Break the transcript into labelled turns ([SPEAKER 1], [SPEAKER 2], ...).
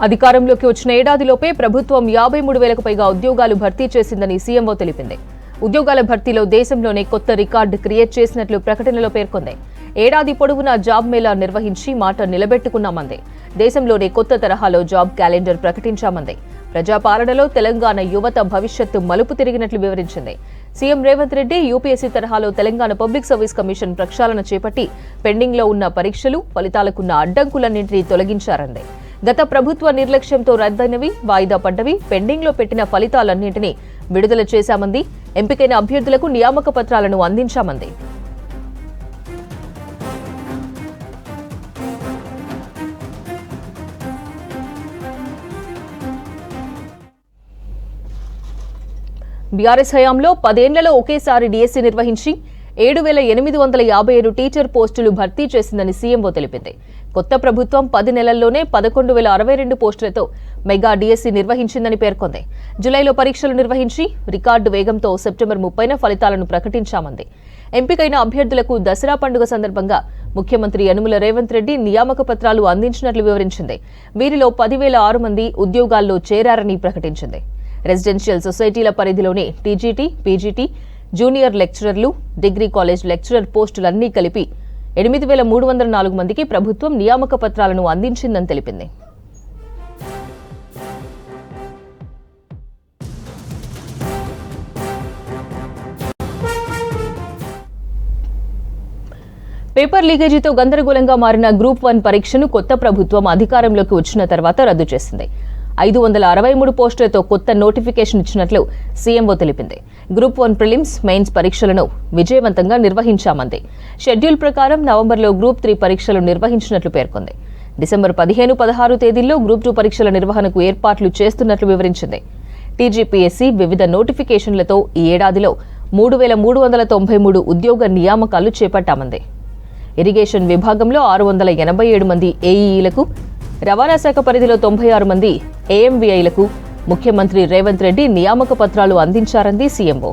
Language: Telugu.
[SPEAKER 1] అధికారంలోకి వచ్చిన ఏడాదిలోపే ప్రభుత్వం 53,000కు పైగా ఉద్యోగాలు భర్తీ చేసిందని సీఎంఓ తెలిపింది. ఉద్యోగాల భర్తీలో దేశంలోనే కొత్త రికార్డు క్రియేట్ చేసినట్లు ప్రకటనలో పేర్కొంది. ఏడాది పొడవునా జాబ్ మేళా నిర్వహించి మాట నిలబెట్టుకున్నామంది. దేశంలోనే కొత్త తరహాలో జాబ్ క్యాలెండర్ ప్రకటించామంది. ప్రజాపాలనలో తెలంగాణ యువత భవిష్యత్తు మలుపు తిరిగినట్లు వివరించింది. సీఎం రేవంత్ రెడ్డి యూపీఎస్సీ తరహాలో తెలంగాణ పబ్లిక్ సర్వీస్ కమిషన్ ప్రక్షాళన చేపట్టి పెండింగ్లో ఉన్న పరీక్షలు, ఫలితాలకున్న అడ్డంకులన్నింటినీ తొలగించారంది. గత ప్రభుత్వ నిర్లక్ష్యంతో రద్దయినవి, వాయిదా పడ్డవి, పెండింగ్లో పెట్టిన ఫలితాలన్నింటినీ విడుదల చేశామంది. ఎంపికైన అభ్యర్థులకు నియామక పత్రాలను అందించామంది. బీఆర్ఎస్ హయాంలో 10 ఏళ్లలో ఒకేసారి డీఎస్సీ నిర్వహించి 7,857 టీచర్ పోస్టులు భర్తీ చేసిందని సీఎంఓ తెలిపింది. కొత్త ప్రభుత్వం 10 నెలల్లోనే 11,062 పోస్టులతో మెగా డీఎస్సీ నిర్వహించిందని పేర్కొంది. జులైలో పరీక్షలు నిర్వహించి రికార్డు వేగంతో సెప్టెంబర్ 30న ఫలితాలను ప్రకటించామంది. ఎంపికైన అభ్యర్థులకు దసరా పండుగ సందర్భంగా ముఖ్యమంత్రి యనుమల రేవంత్ రెడ్డి నియామక పత్రాలు అందించినట్లు వివరించింది. వీరిలో 10,006 మంది ఉద్యోగాల్లో చేరారని ప్రకటించింది. రెసిడెన్షియల్ సొసైటీల పరిధిలోని టీజీటీ, పీజీటీ, జూనియర్ లెక్చరర్లు, డిగ్రీ కాలేజ్ లెక్చరర్ పోస్టులన్నీ కలిపి 8,304 మందికి ప్రభుత్వం నియామక పత్రాలను అందించిందని తెలిపింది. పేపర్ లీకేజీతో గందరగోళంగా మారిన గ్రూప్ 1 పరీక్షను కొత్త ప్రభుత్వం అధికారంలోకి వచ్చిన తర్వాత రద్దు చేసింది. 563 పోస్టులతో కొత్త నోటిఫికేషన్ ఇచ్చినట్లు సీఎంఓ తెలిపింది. గ్రూప్ 1 ప్రిలిమ్స్, మెయిన్స్ పరీక్షలను విజయవంతంగా నిర్వహించామంది. షెడ్యూల్ ప్రకారం నవంబర్లో గ్రూప్ 3 పరీక్షలు నిర్వహించినట్లు పేర్కొంది. డిసెంబర్ 15, 16 తేదీల్లో గ్రూప్ 2 పరీక్షల నిర్వహణకు ఏర్పాట్లు చేస్తున్నట్లు వివరించింది. టీజీపీఎస్సీ వివిధ నోటిఫికేషన్లతో ఈ ఏడాదిలో 3,393 ఉద్యోగ నియామకాలు చేపట్టామంది. ఇరిగేషన్ విభాగంలో 687 మంది ఏఈఈలకు, రవాణా శాఖ పరిధిలో 96 మంది ఏఎంవీఐలకు ముఖ్యమంత్రి రేవంత్ రెడ్డి నియామక పత్రాలు అందించారంది సీఎంఓ.